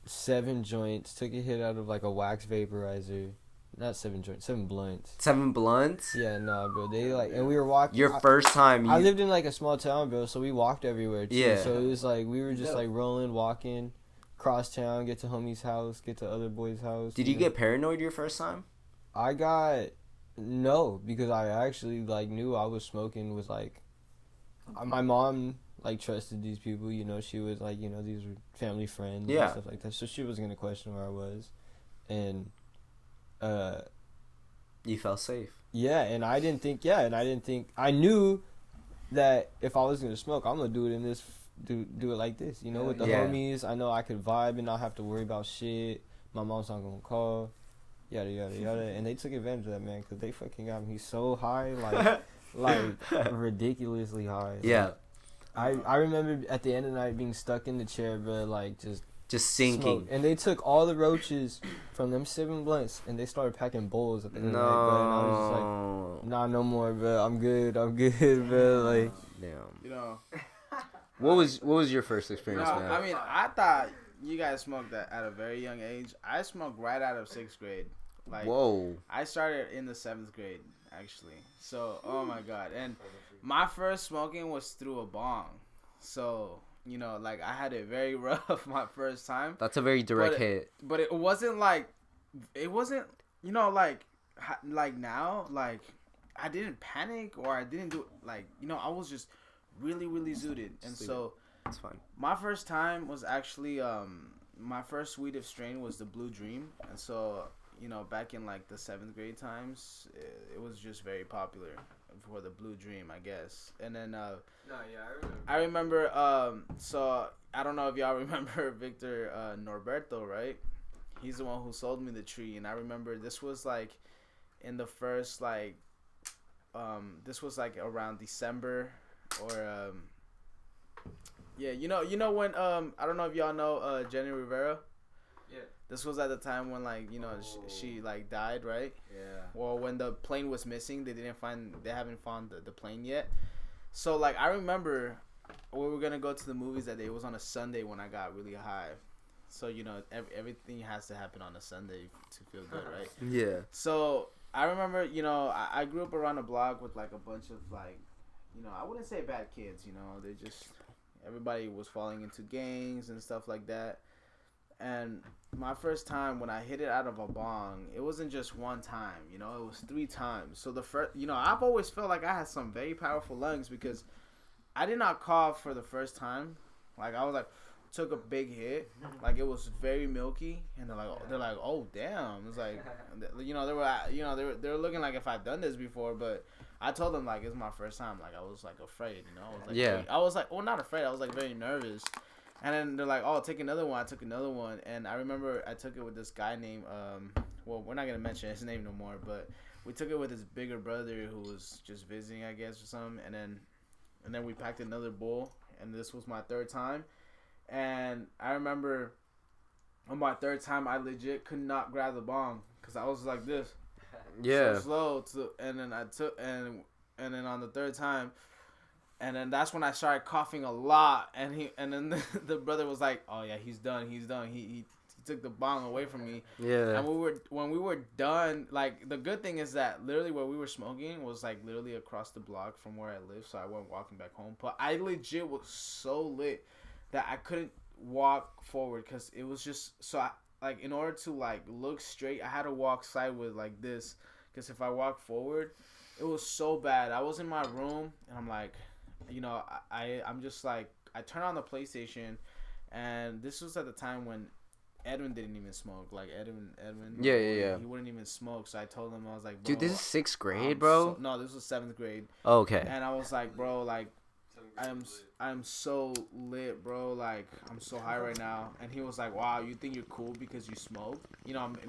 7 joints. Took a hit out of like a wax vaporizer. Not 7 joints, 7 blunts. 7 blunts? Yeah, nah, bro. They like, and we were walking. Your first time. I lived in like a small town, bro, so we walked everywhere too. Yeah. So it was like we were just like rolling, walking, cross town, get to homie's house, get to other boy's house. Did you get paranoid your first time? I got no, because I actually like knew I was smoking was like my mom like trusted these people, you know, she was like, you know, these were family friends and stuff like that. So she wasn't gonna question where I was. And you felt safe. Yeah, and I didn't think I knew that if I was gonna smoke, I'm gonna do it in this do it like this, you know, with the homies. I know I could vibe and not have to worry about shit. My mom's not gonna call, yada yada yada. And they took advantage of that, man, because they fucking got me so high, like ridiculously high. Yeah. I remember at the end of the night being stuck in the chair, bro, like just sinking. Smoke. And they took all the roaches from them 7 blunts and they started packing bowls at the end of the night, bro. And I was just like, nah, no more, bro. I'm good, bro. Like, damn. You know. What was your first experience, man? I mean, I thought you guys smoked at a very young age. I smoked right out of 6th grade. Like, whoa. I started in the 7th grade, actually. So, oh my God. And my first smoking was through a bong. So, you know, like, I had it very rough my first time. That's a very direct hit. But it wasn't, you know, like now, like, I didn't panic or I didn't do, like, you know, I was just really, really zooted. And so, that's fine. My first time was actually, my first weed of strain was the Blue Dream. And so, you know, back in, like, the 7th grade times, it was just very popular for the Blue Dream, I guess. And then, I remember, so, I don't know if y'all remember Victor Norberto, right? He's the one who sold me the tree. And I remember this was, like, in the first, like, this was, like, around December or, yeah, you know when, I don't know if y'all know Jenny Rivera. Yeah. This was at the time when, like, you know, she like died, right? Yeah. Well, when the plane was missing, they haven't found the plane yet. So, like, I remember we were gonna go to the movies that day. It was on a Sunday when I got really high. So, you know, everything has to happen on a Sunday to feel good, right? Yeah. So I remember, you know, I grew up around a block with like a bunch of like, you know, I wouldn't say bad kids, you know, everybody was falling into gangs and stuff like that. And my first time when I hit it out of a bong, it wasn't just one time, you know, it was 3 times. So the first, you know, I've always felt like I had some very powerful lungs because I did not cough for the first time. Like, I was like, took a big hit, like it was very milky, and they're like, oh damn, it's like, you know, they were looking like if I've done this before, but I told them like it's my first time, like I was like afraid, you know, I was like, well, not afraid, I was like very nervous. And then they're like, oh, take another one. I took another one. And I remember I took it with this guy named, well, we're not going to mention his name no more, but we took it with his bigger brother who was just visiting, I guess, or something. And then we packed another bowl. and this was my third time. And I remember on my third time, I legit could not grab the bong because I was like this, Yeah. so slow. And then I took and then on the third time, and then that's when I started coughing a lot. And then the brother was like, "Oh yeah, he's done. He took the bong away from me." Yeah. And when we were done, like the good thing is that literally where we were smoking was like literally across the block from where I live, so I went walking back home. But I legit was so lit that I couldn't walk forward because it was just so like in order to like look straight, I had to walk sideways like this because if I walk forward, it was so bad. I was in my room and I'm like, I'm just like I turned on the PlayStation, and this was at the time when Edwin didn't even smoke. Like Edwin. Yeah. He wouldn't even smoke. So I told him, I was like, bro, Dude, this is 6th grade, bro. No, this was 7th grade. Oh, okay. And I was like, bro, like, I'm so lit, bro. Like, I'm so high right now. And he was like, wow, you think you're cool because you smoke?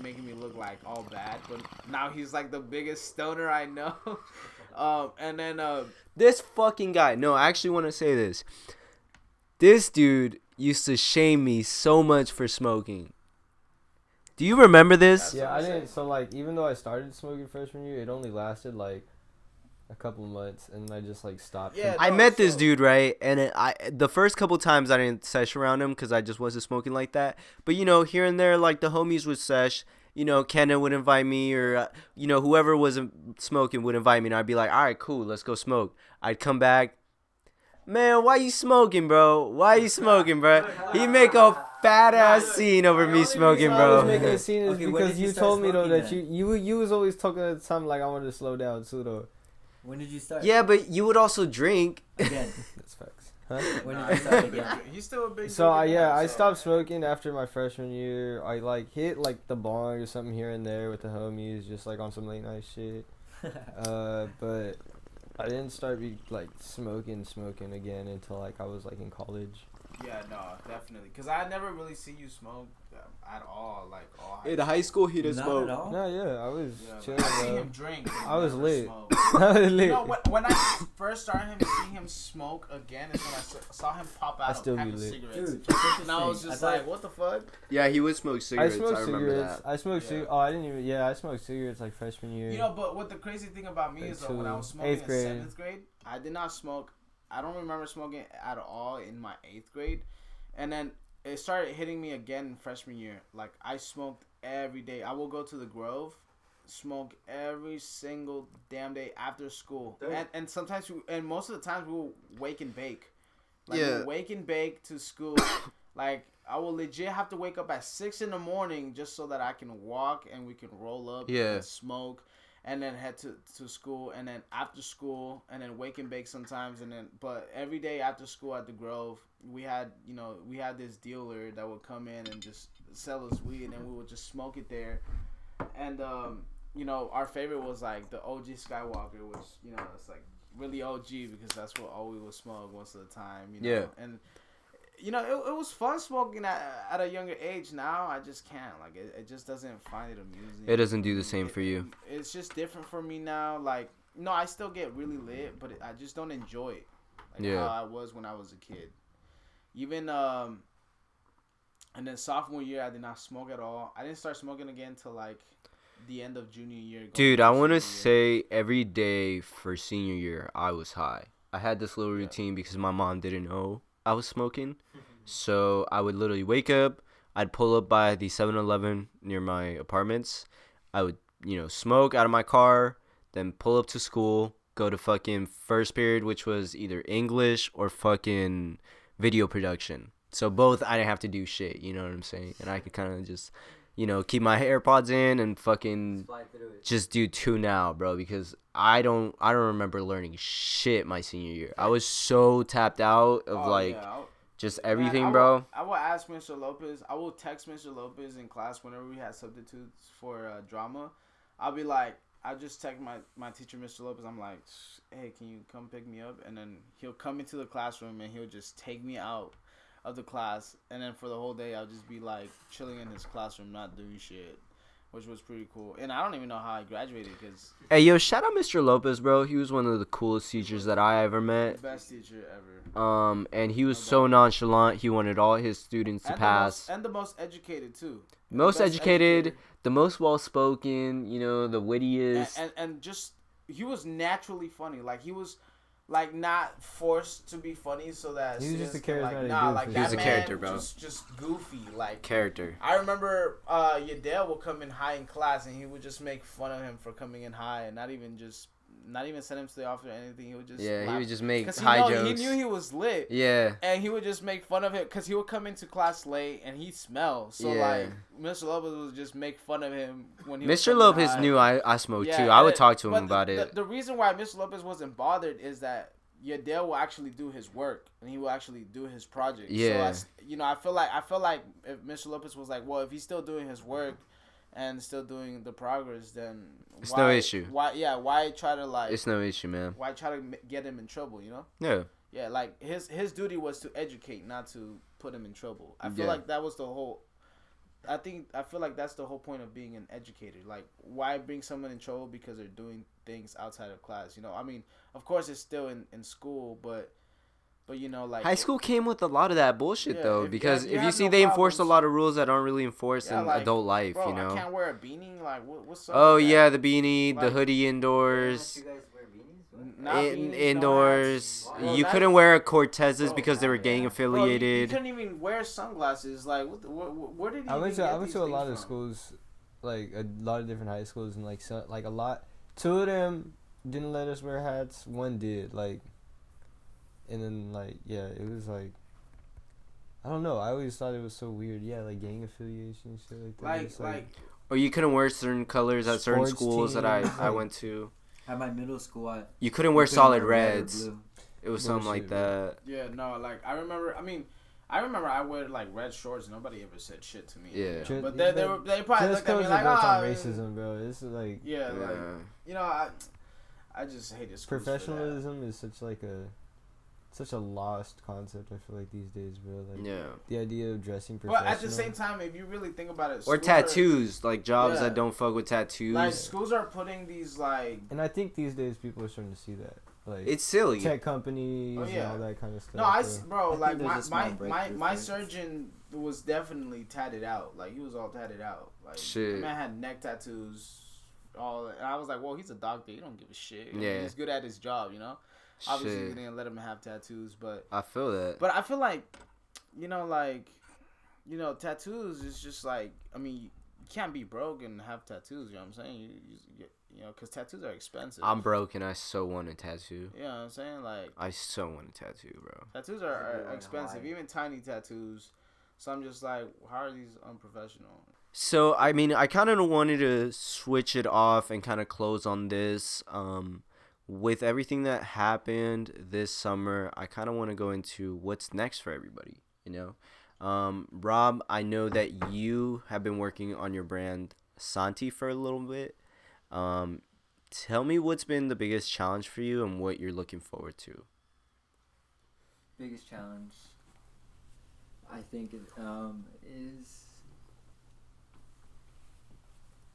Making me look like all bad. But now he's like the biggest stoner I know. And then This fucking guy. No, I actually want to say this. This dude used to shame me so much for smoking. Do you remember this? Yeah, I didn't. So like, even though I started smoking freshman year, it only lasted like a couple of months, and I just like stopped. Yeah, I no, met this so- dude, right? And the first couple times I didn't sesh around him because I just wasn't smoking like that. But here and there, like the homies would sesh. Kenna would invite me, or whoever wasn't smoking would invite me, and I'd be like, all right, cool, let's go smoke. I'd come back. Man, why you smoking, bro? Why you smoking, bro? He make a fat ass scene over me smoking, I was bro. making a scene is Okay, when because did you you start told me though smoking that then? you was always talking at the time like I wanted to slow down too though. When did you start? Yeah, but you would also drink. Again. That's facts. Huh? When Nah, did you start again? he's still a big. So drinker now, I so- stopped smoking after my freshman year. I like hit like the bong or something here and there with the homies, just like on some late night shit. But I didn't start smoking again until like I was like in college. Yeah, no, definitely. Because I never really see you smoke at all. Like, all In high school, he didn't Not smoke. at all. No, yeah, I was Yeah, chilling. I see Bro. him drink. but I was never lit. smoke. I was lit. When I first started seeing him smoke again is when I saw him pop out I still a pack be of lit. cigarettes. Dude, that's And I was interesting. just I thought- like, what the fuck? Yeah, he would smoke I cigarettes. smoked I remember cigarettes. that. I smoked Yeah. cigarettes. Oh, I didn't even. Yeah, I smoked cigarettes like freshman year. But what the crazy thing about me Like is that when I was smoking 8th in grade. 7th grade, I did not smoke. I don't remember smoking at all in my 8th grade. And then it started hitting me again in freshman year. Like, I smoked every day. I will go to the Grove, smoke every single damn day after school. And sometimes, and most of the times, we will wake and bake. Like, Yeah. we'll wake and bake to school. Like, I will legit have to wake up at 6 in the morning just so that I can walk and we can roll up Yeah. and smoke. And then head to school, and then after school, and then wake and bake sometimes, but every day after school at the Grove, we had this dealer that would come in and just sell us weed, and then we would just smoke it there. And our favorite was like the OG Skywalker, which it's like really OG because that's what all we would smoke most of the time. Yeah. And it was fun smoking at a younger age. Now I just can't. Like, it just doesn't find it amusing. It doesn't do the same for you. It's just different for me now. Like, no, I still get really lit, but I just don't enjoy it. Like Yeah. how I was when I was a kid. Even, and then sophomore year, I did not smoke at all. I didn't start smoking again till like the end of junior year. going Dude, into I want to senior year. say every day for senior year, I was high. I had this little Yeah. routine because my mom didn't know I was smoking. So I would literally wake up. I'd pull up by the 7-Eleven near my apartments. I would, smoke out of my car, then pull up to school, go to fucking first period, which was either English or fucking video production. So both, I didn't have to do shit, you know what I'm saying? And I could kind of just, keep my AirPods in and fucking Fly through it. just do tune out, bro, because I don't remember learning shit my senior year. I was so tapped out of Yeah, just Man, everything, bro. I will ask Mr. Lopez. I will text Mr. Lopez in class whenever we had substitutes for drama. I'll be like, I just text my teacher, Mr. Lopez. I'm like, hey, can you come pick me up? And then he'll come into the classroom and he'll just take me out of the class. And then for the whole day, I'll just be like chilling in his classroom, not doing shit. which was pretty cool. And I don't even know how I graduated because Hey, yo, shout out Mr. Lopez, bro. He was one of the coolest teachers that I ever met. best teacher ever. And he was so nonchalant. He wanted all his students to pass. And the most educated too. Most The best educated, the most well spoken. You know, the wittiest. And just he was naturally funny. Like he was. Like not forced to be funny, so that he was just a charismatic. charismatic Nah, dude like for that He was a man character, bro. Just goofy, like Character. I remember Yadel would come in high in class, and he would just make fun of him for coming in high, and not even send him to the office or anything. He would just Yeah, laugh. he would just make 'Cause high jokes. He knew he was lit. Yeah. And he would just make fun of him because he would come into class late and he smelled. So Yeah. like Mr. Lopez would just make fun of him when he. Mr. Lopez knew I smoked too. I would talk to him about it. The reason why Mr. Lopez wasn't bothered is that Yadel will actually do his work and he will actually do his project. Yeah. So I feel like if Mr. Lopez was like, well, if he's still doing his work and still doing the progress, then It's no issue. Why try to like? It's no issue, man. Why try to get him in trouble? You know? Yeah. Yeah, like his duty was to educate, not to put him in trouble. I feel Yeah. like that was the whole. I feel like that's the whole point of being an educator. Like, why bring someone in trouble because they're doing things outside of class? You know, I mean, of course it's still in school, but you know, like High school came with a lot of that bullshit Yeah, though, if- because yeah, if you you have see no they enforced a problems. lot of rules that aren't really enforced Yeah, in like, adult life, bro, you know. I can't wear a beanie. Like, what's up? Oh with that? yeah, the beanie, the Like- hoodie Don't indoors. you guys wear beanies? What? Not beanies, no Indoors, hats. Bro, you that- couldn't wear Cortezes Bro, because they were gang yeah. Bro, you affiliated. couldn't even wear sunglasses. Like, where did he? I went even get to these a lot things of from? schools, like a lot of different high schools, and like a lot. Two of them didn't let us wear hats. One did, like, and then like yeah, it was like, I don't know. I always thought it was so weird. Yeah, like gang affiliation and shit like that. It's Like, Or you couldn't wear certain colors at certain Sports schools that I teams, like- went to. At my middle school, You couldn't wear couldn't solid red or reds. blue. It was something like Bullshit, that. yeah, no, like I remember. I wear like red shorts. Nobody ever said shit to me. Yeah. You know? But they probably just looked at me because like, it built on ah, racism, bro. It's like yeah, like Yeah. you know, I just hate this professionalism is such a lost concept. I feel like these days, bro. Like Yeah. the idea of dressing But professional. at the same time, if you really think about it, Or schools tattoos, like jobs Yeah. that don't fuck with tattoos. like schools are putting these like. And I think these days people are starting to see that, like It's silly. tech companies Oh, yeah. and all that kind of stuff. No, bro. bro, I like think there's a small breakthrough my for it. surgeon was definitely tatted out. Like he was all tatted out. Like Shit. the man had neck tattoos. All and I was like, well, he's a doctor. He don't give a shit. Yeah. He's good at his job, you know. Obviously, Shit. you didn't let him have tattoos, but I feel that. I feel like, tattoos is just like, I mean, you can't be broke and have tattoos. You know what I'm saying? You know, because tattoos are expensive. I'm broke and I so want a tattoo. You know what I'm saying? Like I so want a tattoo, bro. tattoos Everyone are in expensive, Hawaii. even tiny tattoos. So I'm just like, how are these unprofessional? So I mean, I kind of wanted to switch it off and kind of close on this. With everything that happened this summer, I kind of want to go into what's next for everybody. You know, Rob, I know that you have been working on your brand Santi for a little bit. Tell me what's been the biggest challenge for you and what you're looking forward to. Biggest challenge, I think, is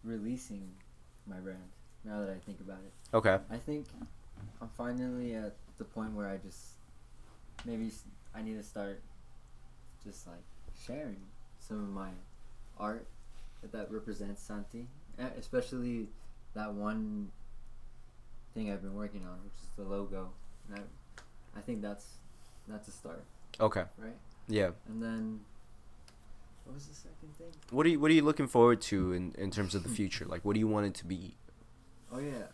releasing my brand. Now that I think about it, Okay. I think I'm finally at the point where I I need to start just like sharing some of my art that represents Santi, especially that one thing I've been working on, which is the logo. And I think that's a start, Okay. right? Yeah. And then what was the second thing? What are you looking forward to in terms of the future? Like, what do you want it to be? Oh yeah,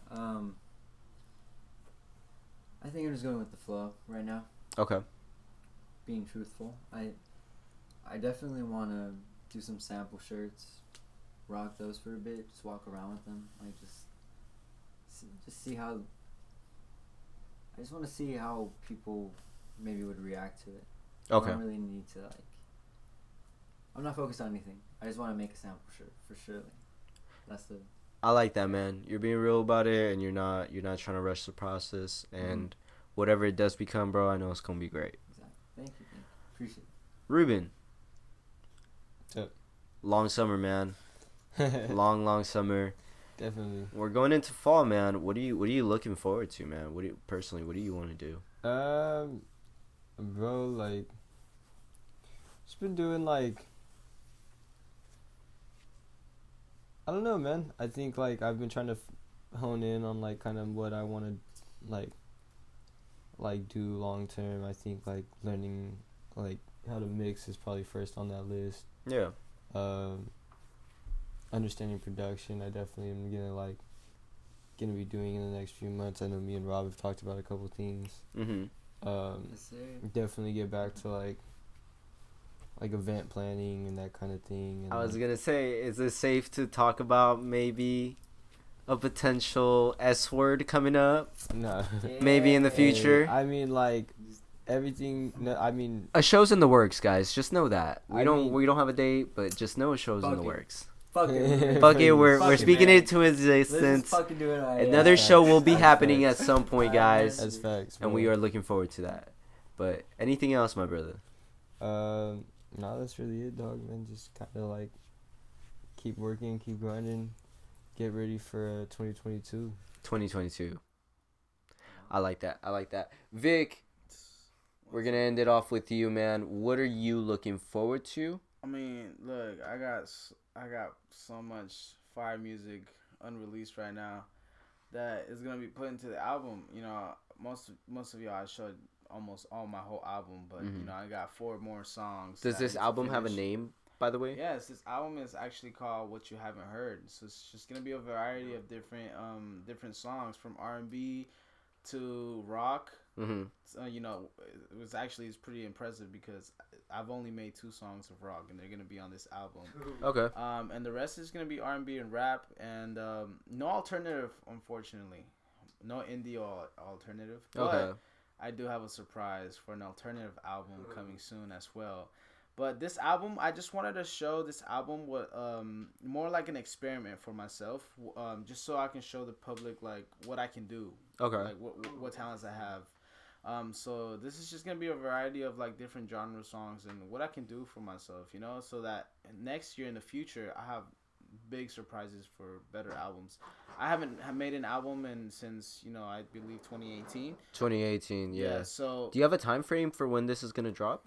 I think I'm just going with the flow right now. Okay. Being truthful, I definitely want to do some sample shirts, rock those for a bit, just walk around with them, like just see how. I just want to see how people maybe would react to it. Okay. I don't really need to like. I'm not focused on anything. I just want to make a sample shirt for sure. That's the. I like that, man. You're being real about it, and you're not trying to rush the process. And whatever it does become, bro, I know it's gonna be great. Exactly. Thank you. Appreciate it. Ruben. Yep. Long summer, man. long summer. Definitely. We're going into fall, man. What are you looking forward to, man? What do you want to do? Bro, like, just been doing like, I don't know, man. I think like I've been trying to hone in on like kind of what I want to like do long term. I think like learning like how to mix is probably first on that list. Yeah. Understanding production, I definitely am gonna be doing in the next few months. I know me and Rob have talked about a couple things. Mhm. Yes, sir. Definitely get back to like event planning and that kind of thing. And I was like, gonna say, is it safe to talk about maybe a potential S word coming up? no. Maybe in the future. I mean, like everything. No, I mean, A show's in the works, guys. Just know that we I don't mean- have a date, but just know a show's in Fuck the it. works. Fuck it. Fuck it, we're Fuck it, speaking man. it to Let's just existence. fucking do it. Right. Another Yeah, show will be that's happening facts. at some point, guys, that's facts. and we are looking forward to that. But anything else, my brother? No, that's really it, dog. Man, just kind of like keep working, keep grinding, get ready for 2022. 2022. I like that. Vic, we're gonna end it off with you, man. What are you looking forward to? I mean, look, I got so much fire music unreleased right now that is gonna be put into the album. You know, most of y'all I showed almost all my whole album, but you know I got 4 more songs. Does that this I need to album have a finish. name, by the way? Yes, this album is actually called What You Haven't Heard. So it's just gonna be a variety of different songs from R&B to rock. Mm-hmm. So, you know, it's pretty impressive because I've only made 2 songs of rock and they're gonna be on this album. Okay. And the rest is gonna be R&B and rap and no alternative, unfortunately, no indie or alternative. But Okay. I do have a surprise for an alternative album coming soon as well. But this album, I just wanted to show this album what more like an experiment for myself, just so I can show the public like what I can do, Okay. like what talents I have. So this is just gonna be a variety of like different genre songs and what I can do for myself, you know, so that next year in the future I have big surprises for better albums. I haven't made an album since you know I believe 2018. 2018. Yeah. So Do you have a time frame for when this is gonna drop?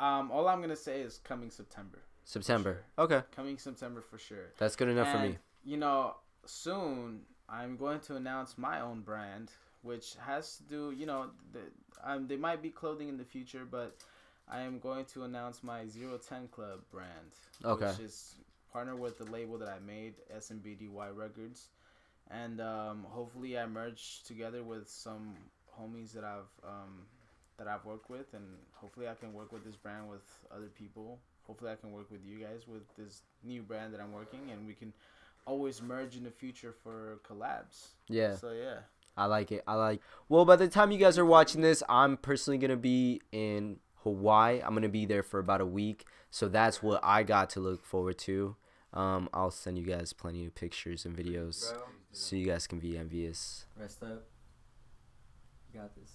all I'm gonna say is coming September. September. Sure. Okay. Coming September for sure. That's good enough for me. You know, soon I'm going to announce my own brand, which has to do, you know, they might be clothing in the future, but I am going to announce my 010 Club brand. Okay. Which is partner with the label that I made, SMBDY Records, and hopefully I merge together with some homies that I've worked with, and hopefully I can work with this brand with other people. Hopefully I can work with you guys with this new brand that I'm working, and we can always merge in the future for collabs. Yeah. So yeah. I like it. Well, by the time you guys are watching this, I'm personally going to be in Hawaii. I'm going to be there for about a week. So that's what I got to look forward to. I'll send you guys plenty of pictures and videos so you guys can be envious. Rest up. You got this.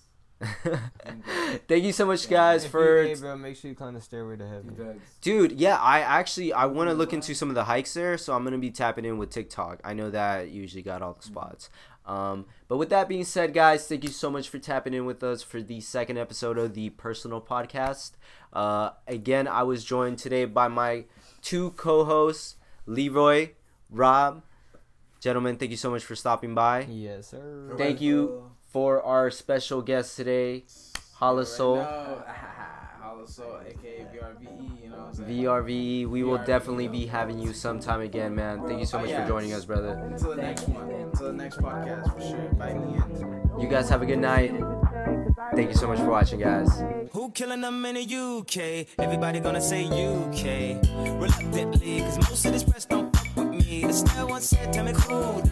Thank you so much, guys, for... Hey, bro, make sure you climb the stairway to heaven. Drugs. Dude, yeah, I want to look into some of the hikes there, so I'm going to be tapping in with TikTok. I know that usually got all the spots. But with that being said, guys, thank you so much for tapping in with us for the second episode of the Personal Podcast. Again, I was joined today by my 2 co-hosts, Leroy, Rob. Gentlemen, thank you so much for stopping by. Yes, sir. Thank you for our special guest today, Hala Soul. Hala Soul, aka VRVE, you know what I'm saying? VRVE. We will definitely be having you sometime again, man. Thank you so much for joining us, brother. Until the next one. Until the next podcast, for sure. Invite me in. You guys have a good night. Thank you so much for watching, guys. Who killing them in the UK? Everybody gonna say UK. Reluctantly, cause most of this press don't fuck with me. The style one said, tell me who